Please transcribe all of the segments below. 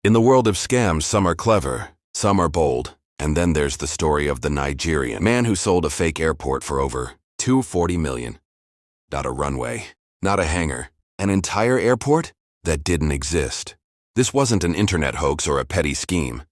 In the world of scams, some are clever, some are bold, and then there's the story of the Nigerian man who sold a fake airport for over $240 million. Not a runway, not a hangar, an entire airport that didn't exist. This wasn't an internet hoax or a petty scheme.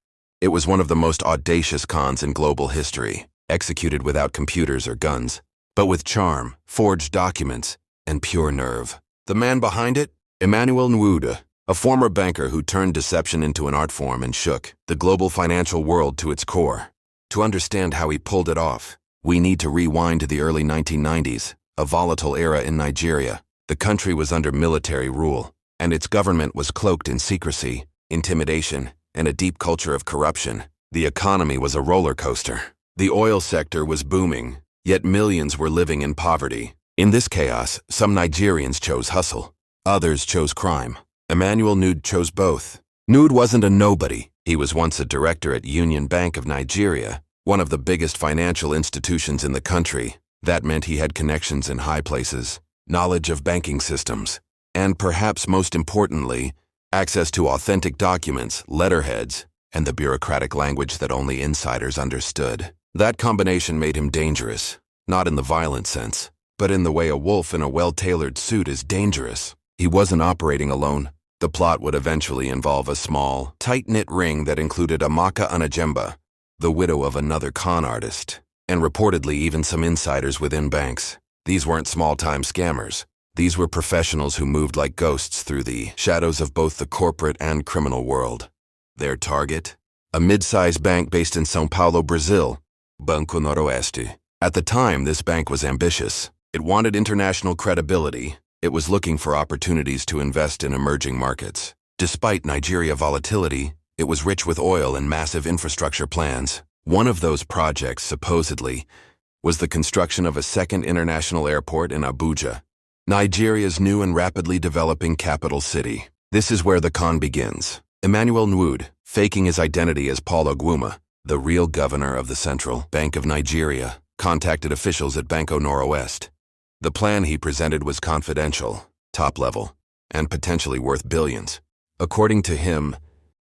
It was one of the most audacious cons in global history, executed without computers or guns, but with charm, forged documents, and pure nerve. The man behind it? Emmanuel Nwude, a former banker who turned deception into an art form and shook the global financial world to its core. To understand how he pulled it off, we need to rewind to the early 1990s, a volatile era in Nigeria. The country was under military rule, and its government was cloaked in secrecy, intimidation, and a deep culture of corruption. The economy was a roller coaster. The oil sector was booming, yet millions were living in poverty. In this chaos, some Nigerians chose hustle. Others chose crime. Emmanuel Nwude chose both. Nwude wasn't a nobody. He was once a director at Union Bank of Nigeria, one of the biggest financial institutions in the country. That meant he had connections in high places, knowledge of banking systems, and perhaps most importantly, access to authentic documents, letterheads, and the bureaucratic language that only insiders understood. That combination made him dangerous, not in the violent sense, but in the way a wolf in a well-tailored suit is dangerous. He wasn't operating alone. The plot would eventually involve a small, tight-knit ring that included Amaka Anajemba, the widow of another con artist, and reportedly even some insiders within banks. These weren't small-time scammers. These were professionals who moved like ghosts through the shadows of both the corporate and criminal world. Their target? A mid-sized bank based in São Paulo, Brazil, Banco Noroeste. At the time, this bank was ambitious. It wanted international credibility. It was looking for opportunities to invest in emerging markets. Despite Nigeria volatility, it was rich with oil and massive infrastructure plans. One of those projects, supposedly, was the construction of a second international airport in Abuja, Nigeria's new and rapidly developing capital city. This is where the con begins. Emmanuel Nwude, faking his identity as Paul Ogwuma, the real governor of the Central Bank of Nigeria, contacted officials at Banco Noroeste. The plan he presented was confidential, top-level, and potentially worth billions. According to him,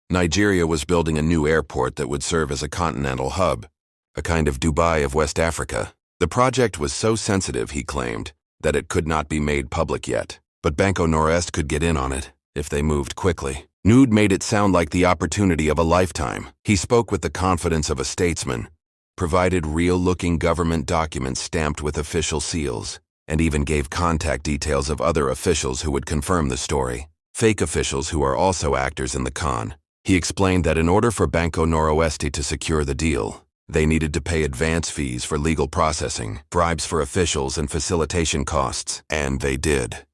Nigeria was building a new airport that would serve as a continental hub, a kind of Dubai of West Africa. The project was so sensitive, he claimed, that it could not be made public yet. But Banco Noroeste could get in on it if they moved quickly. Nwude made it sound like the opportunity of a lifetime. He spoke with the confidence of a statesman, provided real-looking government documents stamped with official seals, and even gave contact details of other officials who would confirm the story. Fake officials who are also actors in the con. He explained that in order for Banco Noroeste to secure the deal, they needed to pay advance fees for legal processing, bribes for officials, and facilitation costs, and they did.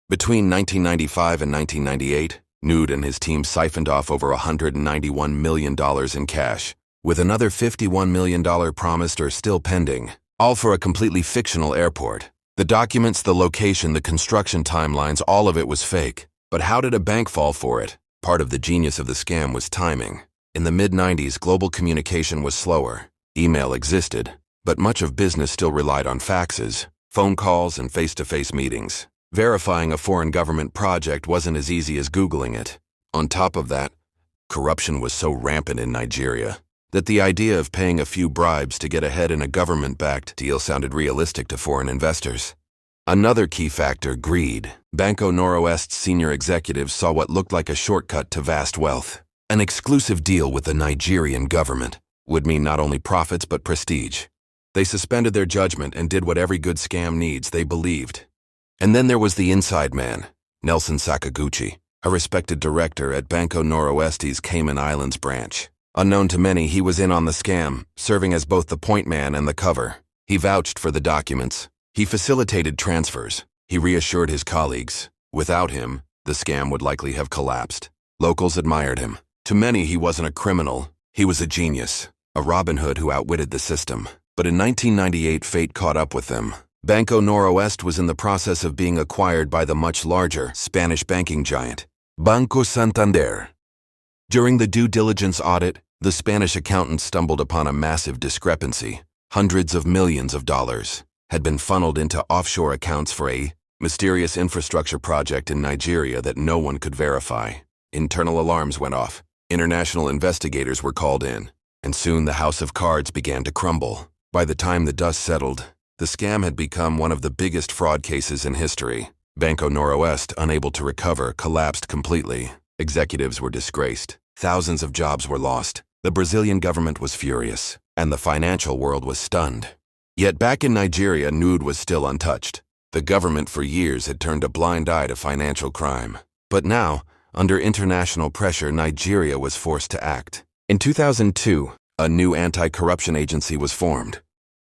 Between 1995 and 1998, Nwude and his team siphoned off over $191 million in cash, with another $51 million promised or still pending, all for a completely fictional airport. The documents, the location, the construction timelines, all of it was fake. But how did a bank fall for it? Part of the genius of the scam was timing. In the mid-90s, global communication was slower. Email existed, but much of business still relied on faxes, phone calls, and face-to-face meetings. Verifying a foreign government project wasn't as easy as Googling it. On top of that, corruption was so rampant in Nigeria that the idea of paying a few bribes to get ahead in a government-backed deal sounded realistic to foreign investors. Another key factor, greed. Banco Noroeste's senior executives saw what looked like a shortcut to vast wealth. An exclusive deal with the Nigerian government would mean not only profits but prestige. They suspended their judgment and did what every good scam needs, they believed. And then there was the inside man, Nelson Sakaguchi, a respected director at Banco Noroeste's Cayman Islands branch. Unknown to many, he was in on the scam, serving as both the point man and the cover. He vouched for the documents. He facilitated transfers. He reassured his colleagues. Without him, the scam would likely have collapsed. Locals admired him. To many, he wasn't a criminal. He was a genius, a Robin Hood who outwitted the system. But in 1998, fate caught up with them. Banco Noroeste was in the process of being acquired by the much larger Spanish banking giant, Banco Santander. During the due diligence audit, the Spanish accountants stumbled upon a massive discrepancy. Hundreds of millions of dollars had been funneled into offshore accounts for a mysterious infrastructure project in Nigeria that no one could verify. Internal alarms went off. International investigators were called in, and soon the house of cards began to crumble. By the time the dust settled, the scam had become one of the biggest fraud cases in history. Banco Noroeste, unable to recover, collapsed completely. Executives were disgraced. Thousands of jobs were lost. The Brazilian government was furious, and the financial world was stunned. Yet back in Nigeria, Nwude was still untouched. The government for years had turned a blind eye to financial crime. But now, under international pressure, Nigeria was forced to act. In 2002, a new anti-corruption agency was formed,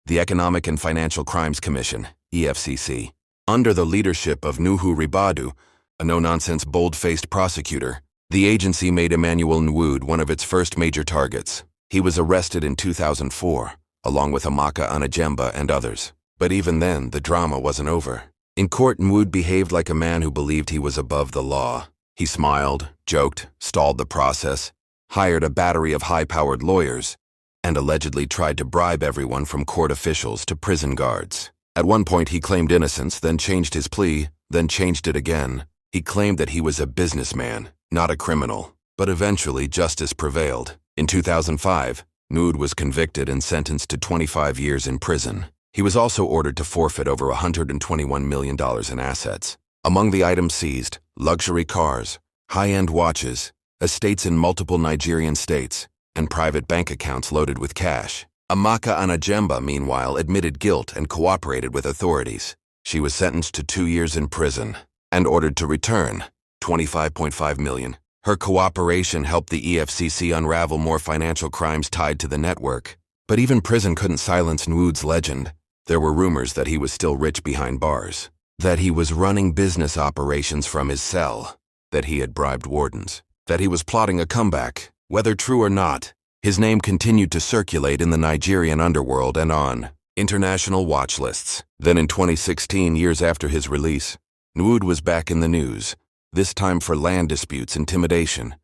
the Economic and Financial Crimes Commission, EFCC. Under the leadership of Nuhu Ribadu, a no-nonsense, bold-faced prosecutor, the agency made Emmanuel Nwude one of its first major targets. He was arrested in 2004, along with Amaka Anajemba and others. But even then, the drama wasn't over. In court, Nwude behaved like a man who believed he was above the law. He smiled, joked, stalled the process, hired a battery of high-powered lawyers, and allegedly tried to bribe everyone from court officials to prison guards. At one point, he claimed innocence, then changed his plea, then changed it again. He claimed that he was a businessman, not a criminal. But eventually, justice prevailed. In 2005, Nwude was convicted and sentenced to 25 years in prison. He was also ordered to forfeit over $121 million in assets. Among the items seized, luxury cars, high-end watches, estates in multiple Nigerian states, and private bank accounts loaded with cash. Amaka Anajemba, meanwhile, admitted guilt and cooperated with authorities. She was sentenced to 2 years in prison and ordered to return $25.5 million. Her cooperation helped the EFCC unravel more financial crimes tied to the network. But even prison couldn't silence Nwude's legend. There were rumors that he was still rich behind bars, that he was running business operations from his cell, that he had bribed wardens, that he was plotting a comeback. Whether true or not, his name continued to circulate in the Nigerian underworld and on international watch lists. Then in 2016, years after his release, Nwude was back in the news, this time for land disputes, intimidation,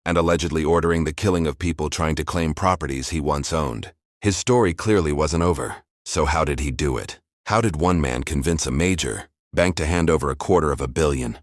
and allegedly ordering the killing of people trying to claim properties he once owned. His story clearly wasn't over. So how did he do it? How did one man convince a major bank to hand over $250 million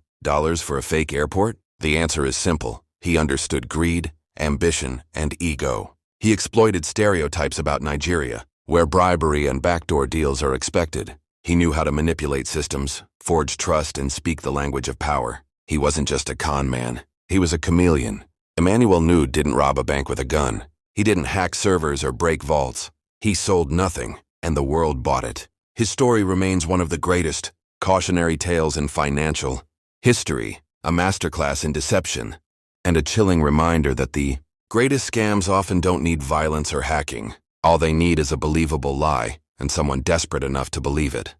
for a fake airport? The answer is simple. He understood greed, ambition, and ego. He exploited stereotypes about Nigeria, where bribery and backdoor deals are expected. He knew how to manipulate systems, forge trust, and speak the language of power. He wasn't just a con man. He was a chameleon. Emmanuel Nwude didn't rob a bank with a gun. He didn't hack servers or break vaults. He sold nothing, and the world bought it. His story remains one of the greatest cautionary tales in financial history, a masterclass in deception, and a chilling reminder that the greatest scams often don't need violence or hacking. All they need is a believable lie and someone desperate enough to believe it.